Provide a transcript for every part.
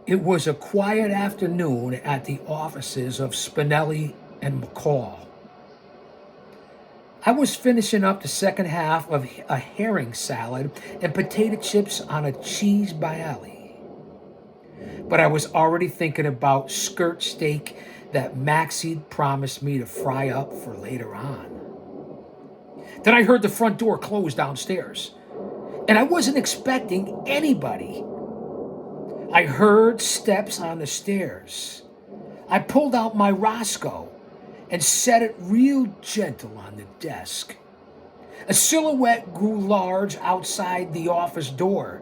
It was a quiet afternoon at the offices of Spinelli and McCall. I was finishing up the second half of a herring salad and potato chips on a cheese bailey. But I was already thinking about skirt steak that Maxie'd promised me to fry up for later on. Then I heard the front door close downstairs, and I wasn't expecting anybody. I heard steps on the stairs. I pulled out my Roscoe and set it real gentle on the desk. A silhouette grew large outside the office door,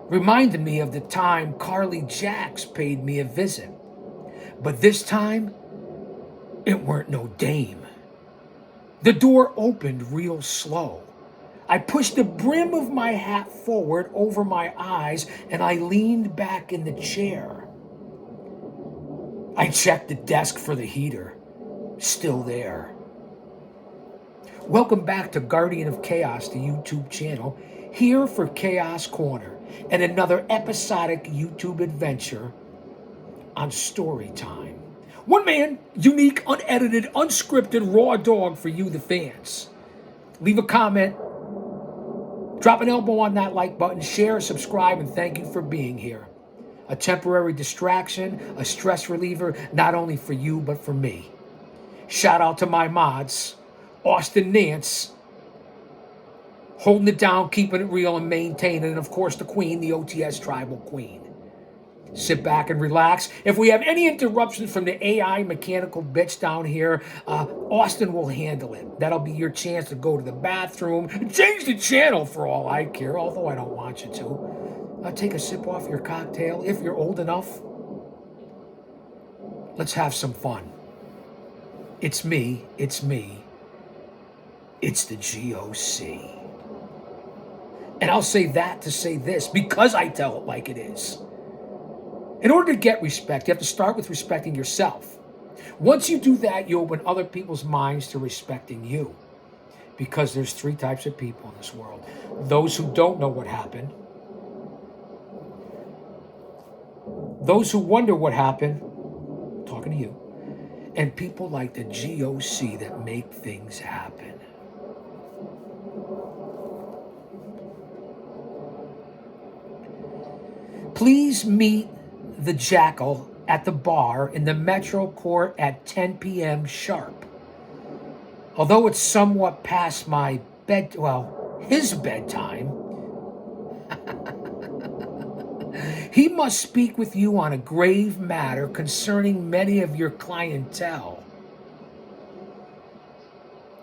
reminding me of the time Carly Jacks paid me a visit. But this time, it weren't no dame. The door opened real slow. I pushed the brim of my hat forward over my eyes and I leaned back in the chair. I checked the desk for the heater. Still there. Welcome back to Guardian of Chaos, the YouTube channel, here for Chaos Corner and another episodic YouTube adventure on story time. One man, unique, unedited, unscripted, raw dog for you, the fans. Leave a comment, drop an elbow on that like button, share, subscribe, and thank you for being here. A temporary distraction, a stress reliever, not only for you, but for me. Shout out to my mods, Austin Nance, holding it down, keeping it real, and maintaining, and of course the queen, the OTS Tribal Queen. Sit back and relax. If we have any interruptions from the AI mechanical bitch down here, Austin will handle it. That'll be your chance to go to the bathroom, change the channel for all I care, although I don't want you to. Take a sip off your cocktail if you're old enough. Let's have some fun. It's me, it's the GOC. And I'll say that to say this, because I tell it like it is. In order to get respect, you have to start with respecting yourself. Once you do that, you open other people's minds to respecting you. Because there's three types of people in this world. Those who don't know what happened. Those who wonder what happened, talking to you. And people like the GOC that make things happen. Please meet the Jackal at the bar in the Metro Court at 10 p.m. sharp. Although it's somewhat past my his bedtime, he must speak with you on a grave matter concerning many of your clientele.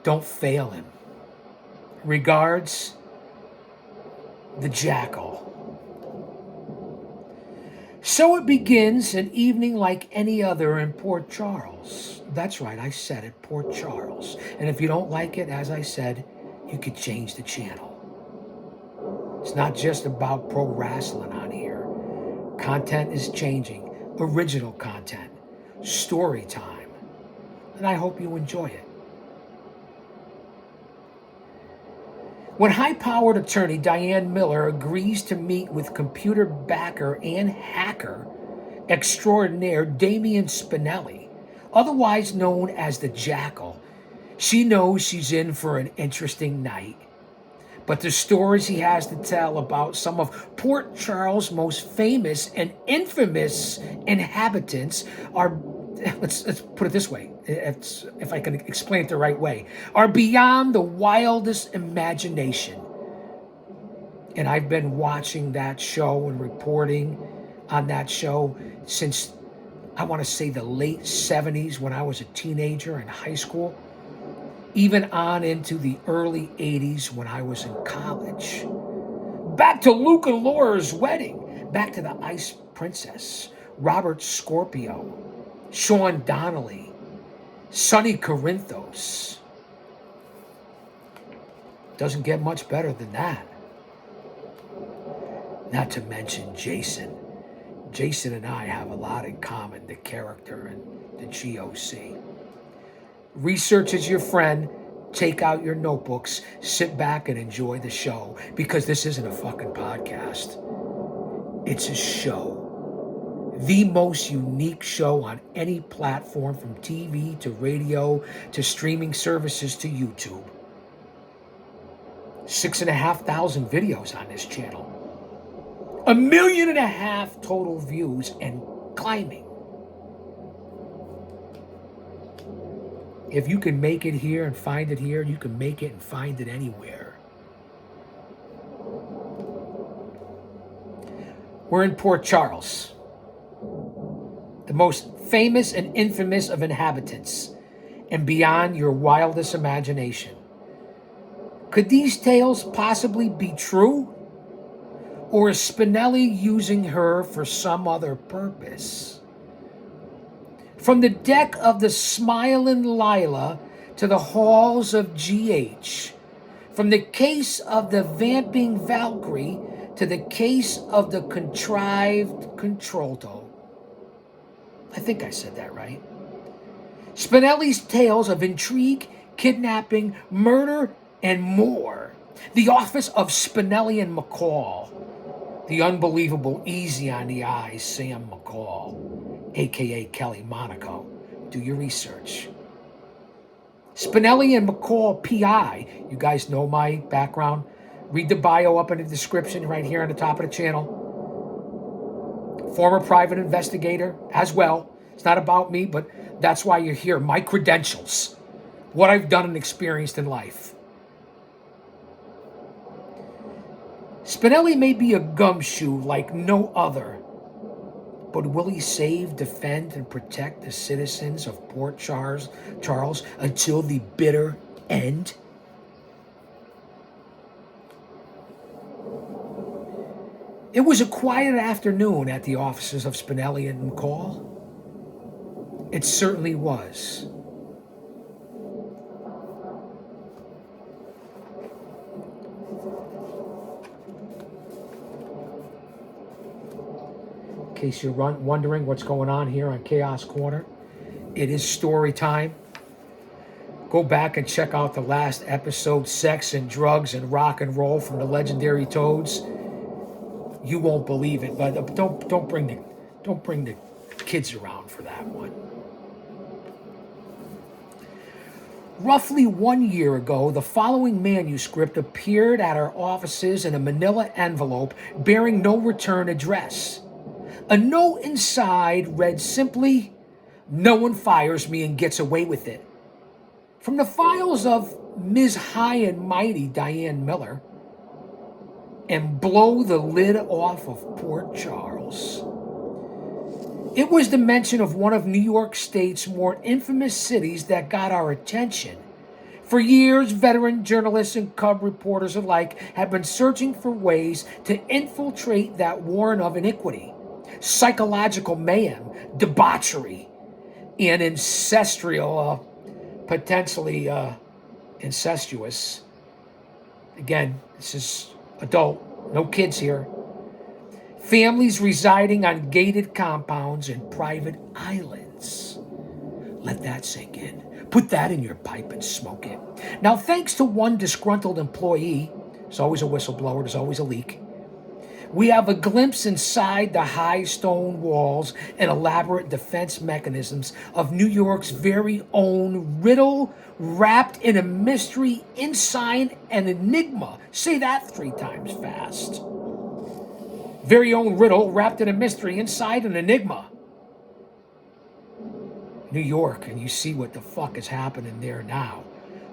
Don't fail him. Regards, the Jackal. So it begins an evening like any other in Port Charles. That's right, I said it, Port Charles. And if you don't like it, as I said, you could change the channel. It's not just about pro wrestling on here. Content is changing. Original content. Story time. And I hope you enjoy it. When high-powered attorney Diane Miller agrees to meet with computer backer and hacker extraordinaire Damian Spinelli, otherwise known as the Jackal, she knows she's in for an interesting night. But the stories he has to tell about some of Port Charles' most famous and infamous inhabitants are, let's put it this way, if I can explain it the right way, are beyond the wildest imagination. And I've been watching that show and reporting on that show since, I want to say, the late 70s when I was a teenager in high school, even on into the early 80s when I was in college. Back to Luke and Laura's wedding, back to the Ice Princess, Robert Scorpio, Sean Donnelly, Sonny Corinthos. Doesn't get much better than that. Not to mention Jason. Jason and I have a lot in common, the character and the GOC. Research is your friend. Take out your notebooks, sit back and enjoy the show, because this isn't a fucking podcast. It's a show. The most unique show on any platform, from TV to radio to streaming services to YouTube. 6,500 videos on this channel. 1.5 million total views and climbing. If you can make it here and find it here, you can make it and find it anywhere. We're in Port Charles, the most famous and infamous of inhabitants, and beyond your wildest imagination. Could these tales possibly be true? Or is Spinelli using her for some other purpose? From the deck of the Smiling Lila to the halls of GH, from the case of the Vamping Valkyrie to the case of the contrived Contralto. I think I said that right. Spinelli's tales of intrigue, kidnapping, murder, and more. The Office of Spinelli and McCall. The unbelievable, easy on the eyes Sam McCall, a.k.a. Kelly Monaco. Do your research. Spinelli and McCall, P.I. You guys know my background. Read the bio up in the description right here on the top of the channel. Former private investigator as well. It's not about me, but that's why you're here. My credentials. What I've done and experienced in life. Spinelli may be a gumshoe like no other, but will he save, defend, and protect the citizens of Port Charles until the bitter end? It was a quiet afternoon at the offices of Spinelli and McCall. It certainly was. In case you're wondering what's going on here on Chaos Corner, it is story time. Go back and check out the last episode, Sex and Drugs and Rock and Roll from the Legendary Toads. You won't believe it, but don't bring the kids around for that one. Roughly 1 year ago, the following manuscript appeared at our offices in a manila envelope bearing no return address. A note inside read simply, "No one fires me and gets away with it." From the files of Ms. High and Mighty Diane Miller, and blow the lid off of Port Charles. It was the mention of one of New York State's more infamous cities that got our attention. For years, veteran journalists and cub reporters alike have been searching for ways to infiltrate that warren of iniquity, psychological mayhem, debauchery, and ancestral, potentially incestuous. Again, this is adult, no kids here. Families residing on gated compounds and private islands. Let that sink in. Put that in your pipe and smoke it. Now, thanks to one disgruntled employee, there's always a whistleblower, there's always a leak, we have a glimpse inside the high stone walls and elaborate defense mechanisms of New York's very own riddle wrapped in a mystery inside an enigma. Say that 3 times fast. Very own riddle wrapped in a mystery inside an enigma. New York, and you see what the fuck is happening there now.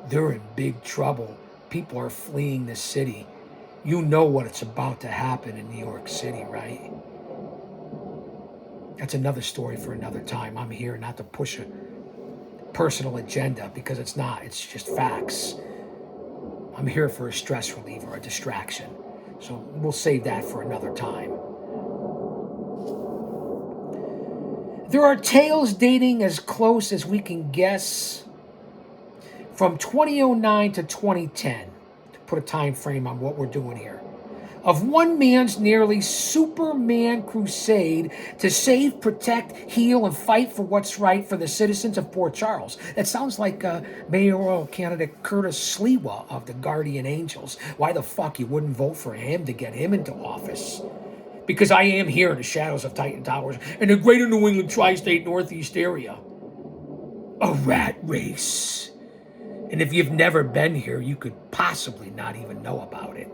They're in big trouble. People are fleeing the city. You know what it's about to happen in New York City, right? That's another story for another time. I'm here not to push a personal agenda, because it's not. It's just facts. I'm here for a stress reliever, a distraction. So we'll save that for another time. There are tales dating as close as we can guess from 2009 to 2010, to put a time frame on what we're doing here, of one man's nearly Superman crusade to save, protect, heal, and fight for what's right for the citizens of Port Charles. That sounds like mayoral candidate Curtis Sliwa of the Guardian Angels. Why the fuck you wouldn't vote for him to get him into office? because I am here in the shadows of Titan Towers in the greater New England tri-state Northeast area. A rat race. And if you've never been here, you could possibly not even know about it.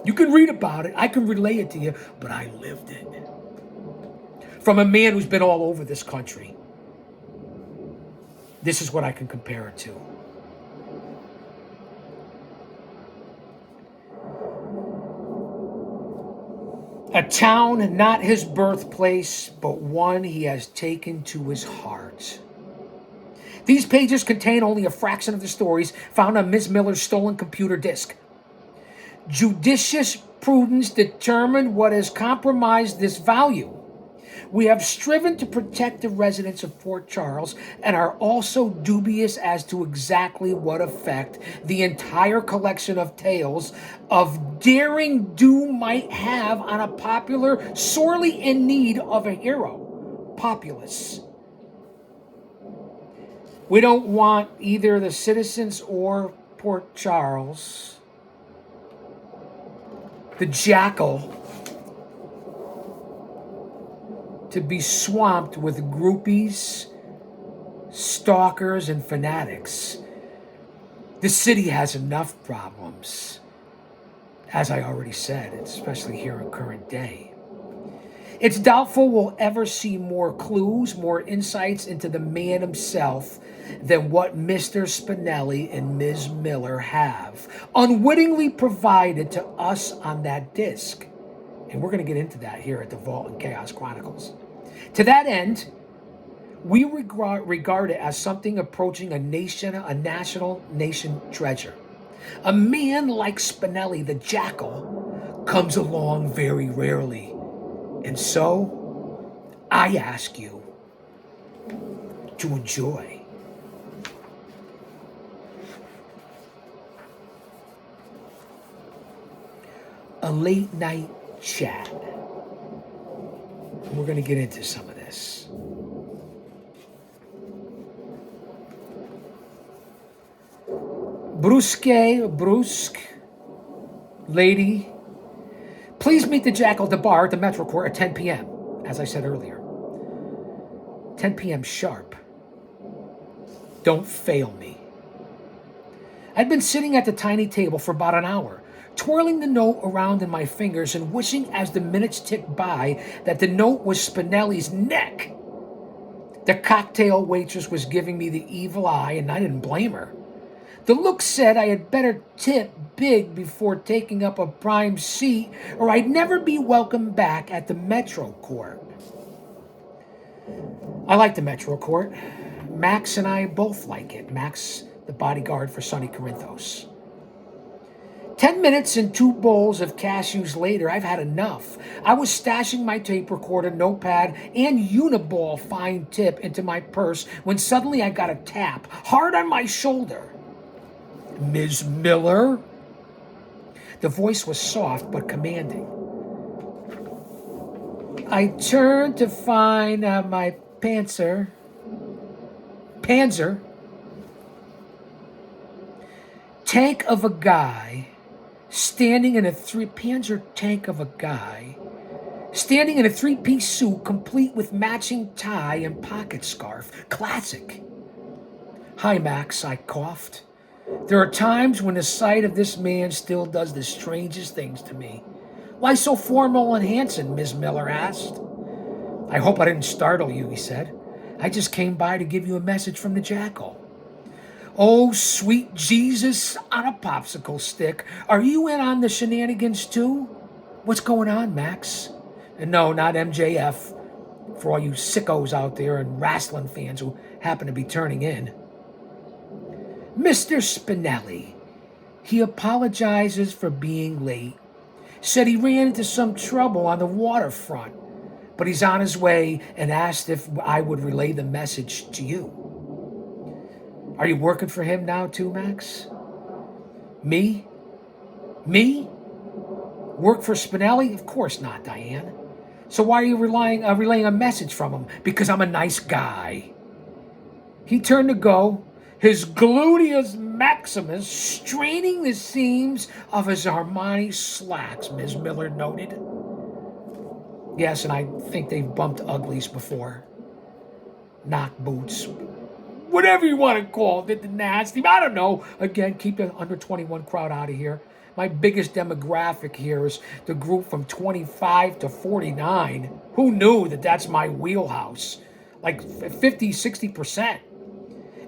You can read about it, I can relay it to you, but I lived it. From a man who's been all over this country, this is what I can compare it to. A town not his birthplace, but one he has taken to his heart. These pages contain only a fraction of the stories found on Ms. Miller's stolen computer disk. Judicious prudence determined what has compromised this value. We have striven to protect the residents of Fort Charles and are also dubious as to exactly what effect the entire collection of tales of daring do might have on a popular sorely in need of a hero populace. We don't want either the citizens or Port Charles, the jackal, to be swamped with groupies, stalkers, and fanatics. The city has enough problems, as I already said, especially here in current day. It's doubtful we'll ever see more clues, more insights into the man himself than what Mr. Spinelli and Ms. Miller have unwittingly provided to us on that disc. And we're going to get into that here at the Vault and Chaos Chronicles. To that end, we regard it as something approaching a national nation treasure. A man like Spinelli, the jackal, comes along very rarely. And so, I ask you to enjoy. A late night chat. We're going to get into some of this. Brusque, lady, please meet the jackal at the bar at the Metro Court at 10 p.m., as I said earlier. 10 p.m. sharp. Don't fail me. I'd been sitting at the tiny table for about an hour, twirling the note around in my fingers and wishing as the minutes ticked by that the note was Spinelli's neck. The cocktail waitress was giving me the evil eye, and I didn't blame her. The look said I had better tip big before taking up a prime seat, or I'd never be welcome back at the Metro Court. I like the Metro Court. Max and I both like it. Max, the bodyguard for Sonny Corinthos. 10 minutes and 2 bowls of cashews later, I've had enough. I was stashing my tape recorder, notepad, and Uniball fine tip into my purse when suddenly I got a tap hard on my shoulder. Ms. Miller? The voice was soft but commanding. I turned to find my Panzer. Tank of a guy standing in a Panzer tank of a guy standing in a 3-piece suit complete with matching tie and pocket scarf. Classic. Hi, Max, I coughed. There are times when the sight of this man still does the strangest things to me. Why so formal and handsome? Ms. Miller asked. I hope I didn't startle you, he said. I just came by to give you a message from the jackal. Oh, sweet Jesus on a popsicle stick. Are you in on the shenanigans too? What's going on, Max? And no, not MJF, for all you sickos out there and wrestling fans who happen to be turning in. Mr. Spinelli, he apologizes for being late. Said he ran into some trouble on the waterfront, but he's on his way and asked if I would relay the message to you. Are you working for him now too, Max? Me? Work for Spinelli? Of course not, Diane. So why are you relaying a message from him? Because I'm a nice guy. He turned to go, his gluteus maximus straining the seams of his Armani slacks, Ms. Miller noted. Yes, and I think they've bumped uglies before. Knock boots. Whatever you want to call it, the nasty. I don't know. Again, keep the under 21 crowd out of here. My biggest demographic here is the group from 25 to 49. Who knew that that's my wheelhouse? Like 50, 60%.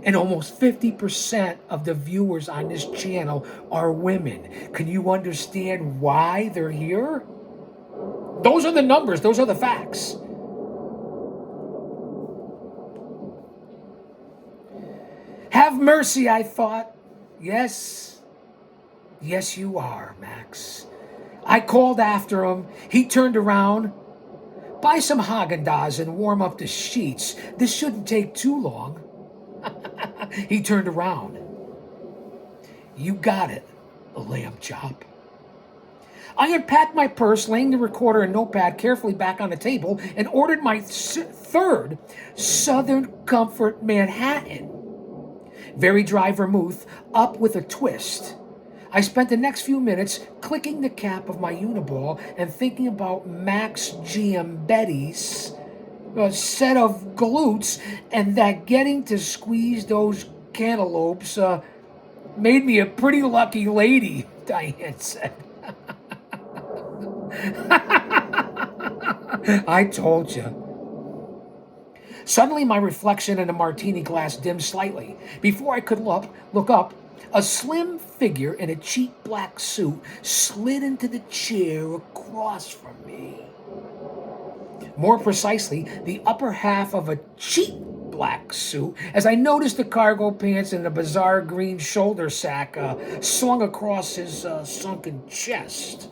And almost 50% of the viewers on this channel are women. Can you understand why they're here? Those are the numbers. Those are the facts. Have mercy, I thought. Yes. Yes, you are, Max. I called after him. He turned around. Buy some Haagen-Dazs and warm up the sheets. This shouldn't take too long. He turned around. You got it, lamb chop. I unpacked my purse, laying the recorder and notepad carefully back on the table, and ordered my third Southern Comfort Manhattan. Very dry vermouth, up with a twist. I spent the next few minutes clicking the cap of my Uniball and thinking about Max Giambetti's set of glutes, and that getting to squeeze those cantaloupes made me a pretty lucky lady, Diane said. I told you. Suddenly, my reflection in a martini glass dimmed slightly. Before I could look up, a slim figure in a cheap black suit slid into the chair across from me. More precisely, the upper half of a cheap black suit, as I noticed the cargo pants and the bizarre green shoulder sack slung across his sunken chest.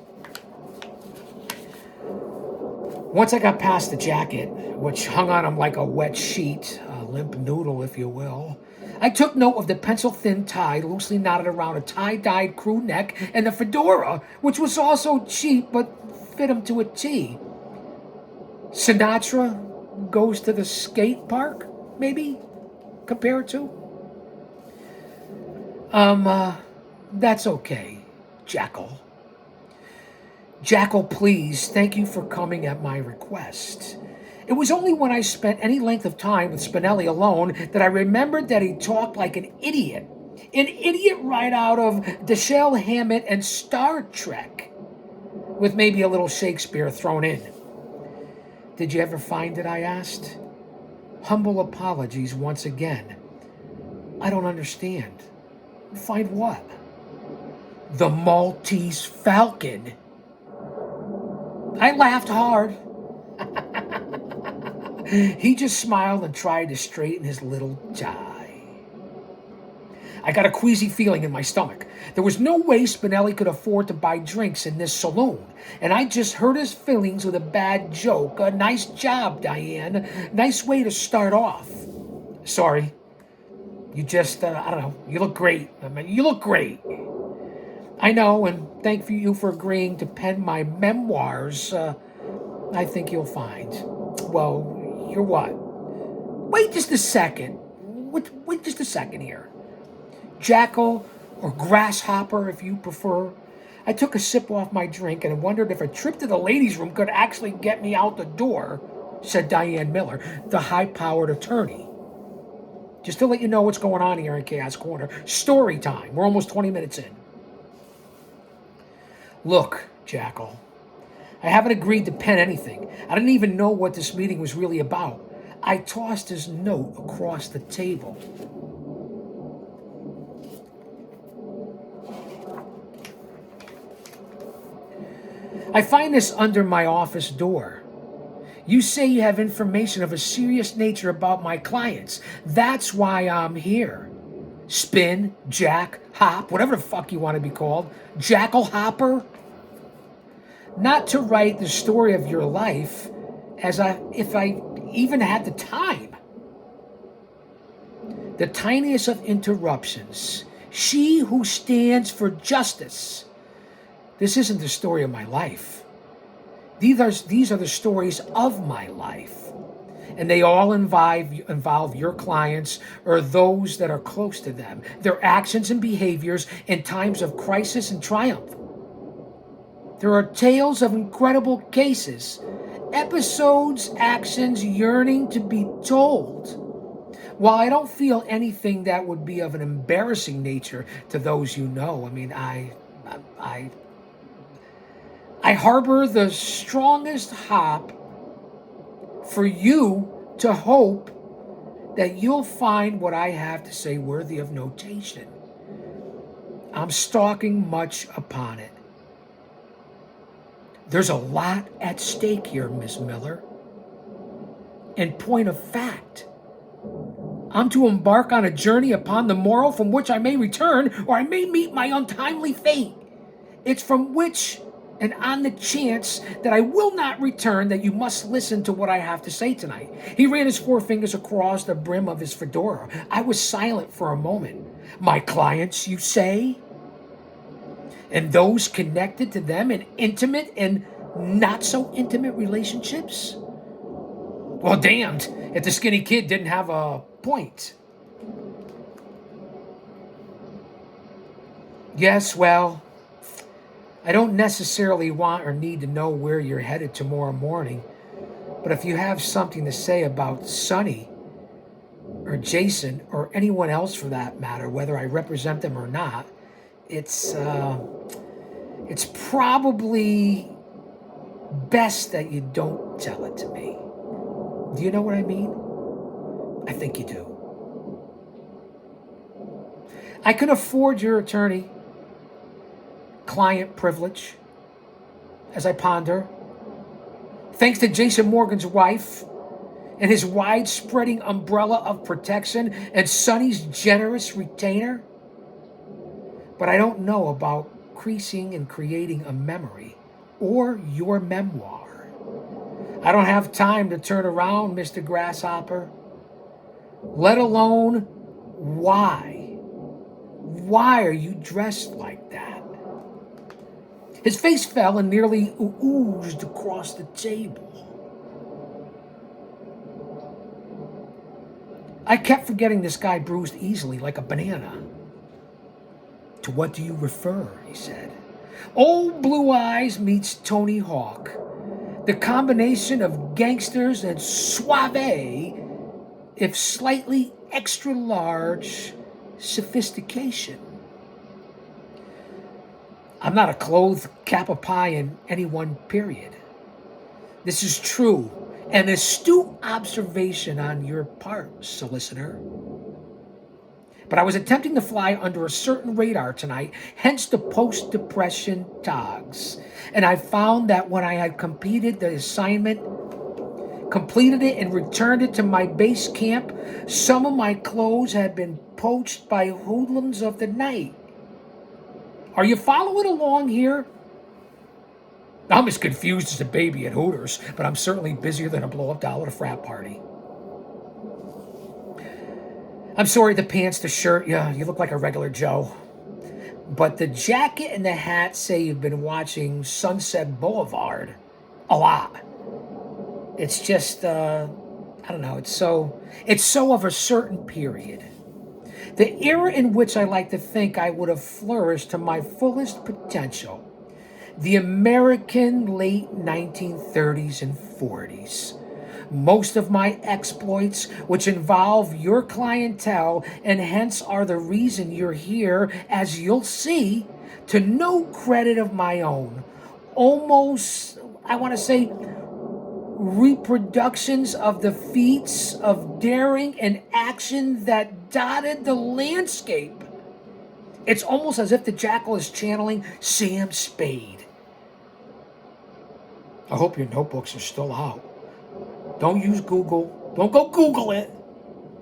Once I got past the jacket, which hung on him like a wet sheet, a limp noodle, if you will, I took note of the pencil-thin tie loosely knotted around a tie-dyed crew neck and the fedora, which was also cheap but fit him to a T. Sinatra goes to the skate park, maybe? Compare it to? That's okay, Jackal. Jackal, please, thank you for coming at my request. It was only when I spent any length of time with Spinelli alone that I remembered that he talked like an idiot. An idiot right out of Dashiell Hammett and Star Trek, with maybe a little Shakespeare thrown in. Did you ever find it, I asked? Humble apologies once again. I don't understand. Find what? The Maltese Falcon. I laughed hard. He just smiled and tried to straighten his little tie. I got a queasy feeling in my stomach. There was no way Spinelli could afford to buy drinks in this saloon, and I just hurt his feelings with a bad joke. Nice job, Diane. Nice way to start off. Sorry. You just, I don't know, you look great. I mean, you look great. I know, and thank you for agreeing to pen my memoirs. I think you'll find. Well, you're what? Wait just a second. Wait just a second here. Jackal, or Grasshopper if you prefer. I took a sip off my drink and wondered if a trip to the ladies' room could actually get me out the door, said Diane Miller, the high-powered attorney. Just to let you know what's going on here in Chaos Corner. Story time. We're almost 20 minutes in. Look, Jackal, I haven't agreed to pen anything. I didn't even know what this meeting was really about. I tossed his note across the table. I find this under my office door. You say you have information of a serious nature about my clients. That's why I'm here. Spin, Jack, Hop, whatever the fuck you want to be called. Jackal Hopper. Not to write the story of your life, if I even had the time. The tiniest of interruptions. She who stands for justice. This isn't the story of my life. These are the stories of my life. And they all involve your clients or those that are close to them, their actions and behaviors in times of crisis and triumph. There are tales of incredible cases, episodes, actions yearning to be told. While I don't feel anything that would be of an embarrassing nature to those you know, I mean, I, I harbor the strongest hope for you to hope that you'll find what I have to say worthy of notation. I'm stalking much upon it. There's a lot at stake here, Miss Miller. In point of fact, I'm to embark on a journey upon the morrow from which I may return, or I may meet my untimely fate. It's from which, and on the chance that I will not return, that you must listen to what I have to say tonight. He ran his forefingers across the brim of his fedora. I was silent for a moment. My clients, you say? And those connected to them in intimate and not so intimate relationships? Well, damned if the skinny kid didn't have a point. Yes, well, I don't necessarily want or need to know where you're headed tomorrow morning, but if you have something to say about Sonny or Jason or anyone else for that matter, whether I represent them or not, it's probably best that you don't tell it to me. Do you know what I mean? I think you do. I can afford your attorney client privilege as I ponder. Thanks to Jason Morgan's wife and his wide-spreading umbrella of protection and Sonny's generous retainer. But I don't know about creasing and creating a memory or your memoir. I don't have time to turn around, Mr. Grasshopper. Let alone why. Why are you dressed like that? His face fell and nearly oozed across the table. I kept forgetting this guy bruised easily like a banana. To what do you refer? He said. Old Blue Eyes meets Tony Hawk. The combination of gangsters and suave, if slightly extra large, sophistication. I'm not a clothed kappa pie in any one period. This is true, an astute observation on your part, solicitor. But I was attempting to fly under a certain radar tonight, hence the post-depression togs. And I found that when I had completed the assignment, completed it and returned it to my base camp, some of my clothes had been poached by hoodlums of the night. Are you following along here? I'm as confused as a baby at Hooters, but I'm certainly busier than a blow-up doll at a frat party. I'm sorry, the pants, the shirt, yeah, you look like a regular Joe. But the jacket and the hat say you've been watching Sunset Boulevard a lot. It's just, I don't know, it's so of a certain period. The era in which I like to think I would have flourished to my fullest potential. The American late 1930s and 40s. Most of my exploits, which involve your clientele and hence are the reason you're here, as you'll see, to no credit of my own. Almost, I want to say, reproductions of the feats of daring and action that dotted the landscape. It's almost as if the Jackal is channeling Sam Spade. I hope your notebooks are still out. Don't use Google. Don't go Google it.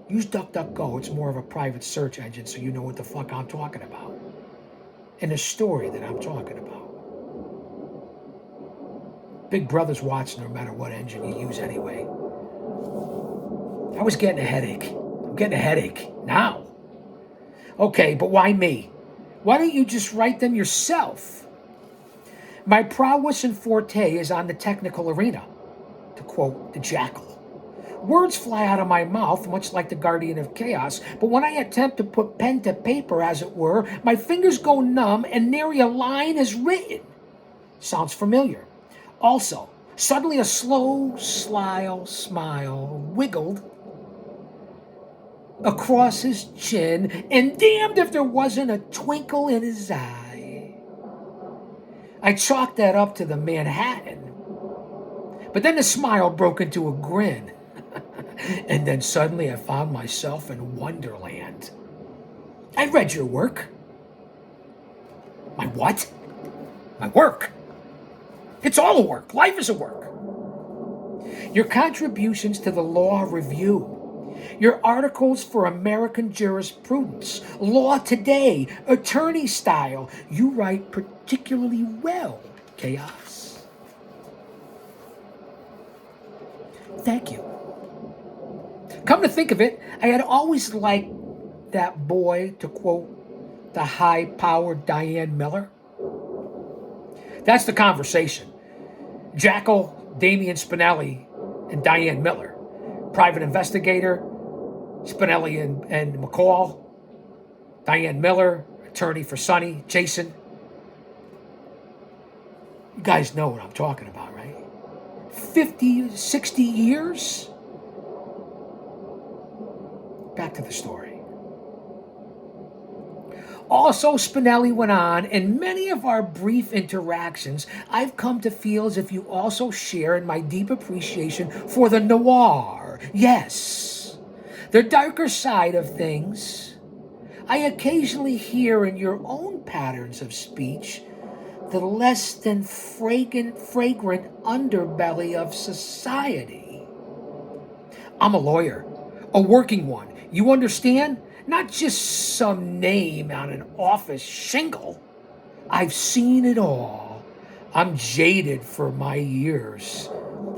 Use DuckDuckGo. It's more of a private search engine so you know what the fuck I'm talking about. And the story that I'm talking about. Big Brother's watching no matter what engine you use anyway. I was getting a headache. I'm getting a headache now. Okay, but why me? Why don't you just write them yourself? My prowess and forte is on the technical arena, to quote the Jackal. Words fly out of my mouth, much like the Guardian of Chaos, but when I attempt to put pen to paper, as it were, my fingers go numb and nary a line is written. Sounds familiar. Also, Suddenly a slow smile wiggled across his chin, and damned if there wasn't a twinkle in his eye. I chalked that up to the Manhattan, but then the smile broke into a grin, and then suddenly I found myself in Wonderland. I read your work. My what? My work. It's all a work. Life is a work. Your contributions to the Law Review, your articles for American Jurisprudence, Law Today, Attorney Style. You write particularly well, Chaos. Thank you. Come to think of it, I had always liked that boy, to quote the high-powered Diane Miller. That's the conversation. Jackal, Damian Spinelli, and Diane Miller. Private investigator, Spinelli and McCall. Diane Miller, attorney for Sonny, Jason. You guys know what I'm talking about, right? 50, 60 years? Back to the story. Also, Spinelli went on, in many of our brief interactions, I've come to feel as if you also share in my deep appreciation for the noir. Yes, the darker side of things. I occasionally hear in your own patterns of speech the less than fragrant underbelly of society. I'm a lawyer, a working one. You understand? Not just some name on an office shingle. I've seen it all. I'm jaded for my years.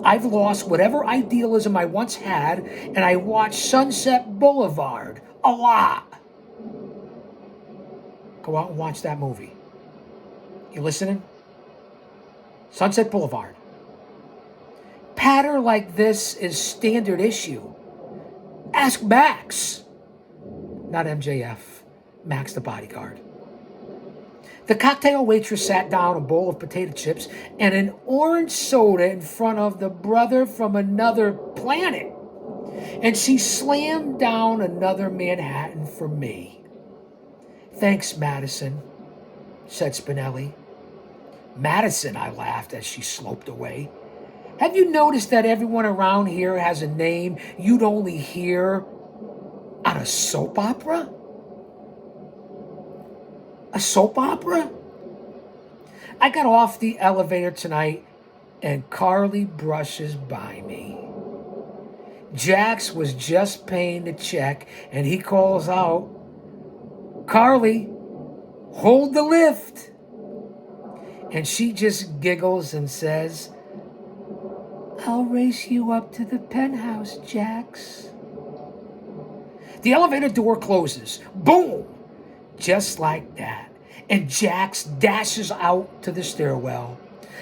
I've lost whatever idealism I once had, and I watch Sunset Boulevard a lot. Go out and watch that movie. You listening? Sunset Boulevard. Patter like this is standard issue. Ask Max. Not MJF, Max the bodyguard. The cocktail waitress sat down a bowl of potato chips and an orange soda in front of the brother from another planet. And she slammed down another Manhattan for me. Thanks, Madison, said Spinelli. Madison, I laughed as she sloped away. Have you noticed that everyone around here has a name you'd only hear on a soap opera? A soap opera? I got off the elevator tonight and Carly brushes by me. Jax was just paying the check and he calls out, Carly, hold the lift. And she just giggles and says, I'll race you up to the penthouse, Jax. The elevator door closes. Boom! Just like that. And Jax dashes out to the stairwell,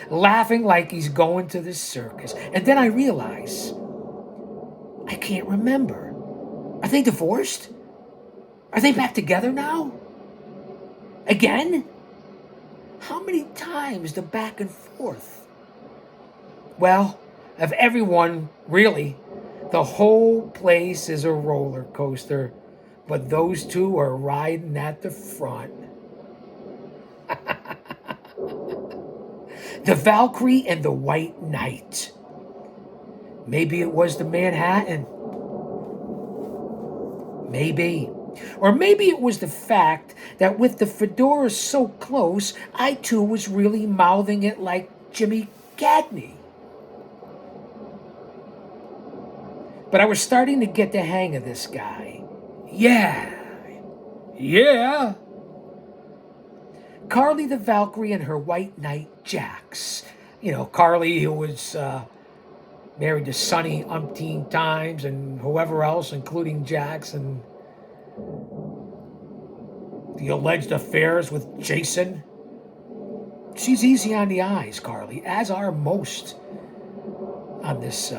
laughing like he's going to the circus. And then I realize, I can't remember. Are they divorced? Are they back together now? Again? How many times the back and forth? Well, of everyone, really, the whole place is a roller coaster, but those two are riding at the front. The Valkyrie and the White Knight. Maybe it was the Manhattan. Maybe. Or maybe it was the fact that with the fedora so close, I too was really mouthing it like Jimmy Cagney. But I was starting to get the hang of this guy. Yeah. Carly the Valkyrie and her White Knight Jax. You know, Carly, who was married to Sonny umpteen times, and whoever else, including Jax, and the alleged affairs with Jason. She's easy on the eyes, Carly, as are most on this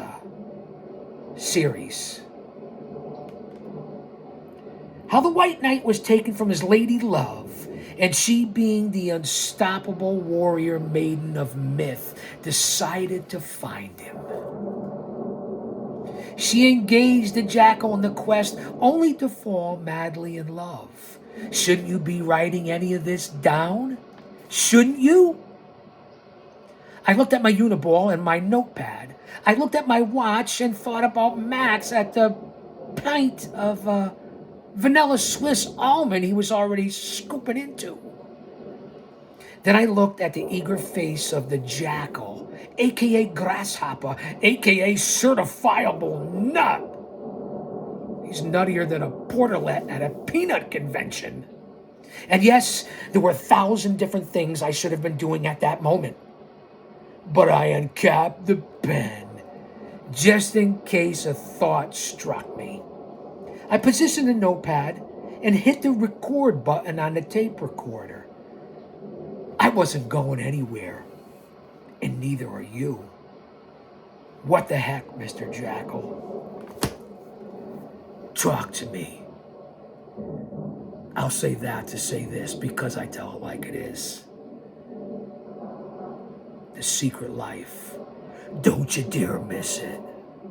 series. How the White Knight was taken from his lady love And she, being the unstoppable warrior maiden of myth, decided to find him. She engaged the jackal in the quest only to fall madly in love. Shouldn't you be writing any of this down? Shouldn't you? I looked at my Uniball and my notepad. I looked at my watch and thought about Max at the pint of vanilla Swiss almond he was already scooping into. Then I looked at the eager face of the jackal, aka Grasshopper, aka Certifiable Nut. He's nuttier than a porterlet at a peanut convention. And yes, there were 1,000 different things I should have been doing at that moment. But I uncapped the pen, just in case a thought struck me. I positioned the notepad and hit the record button on the tape recorder. I wasn't going anywhere, and neither are you. What the heck, Mr. Jackal? Talk to me. I'll say that to say this because I tell it like it is. The Secret Life. Don't you dare miss it.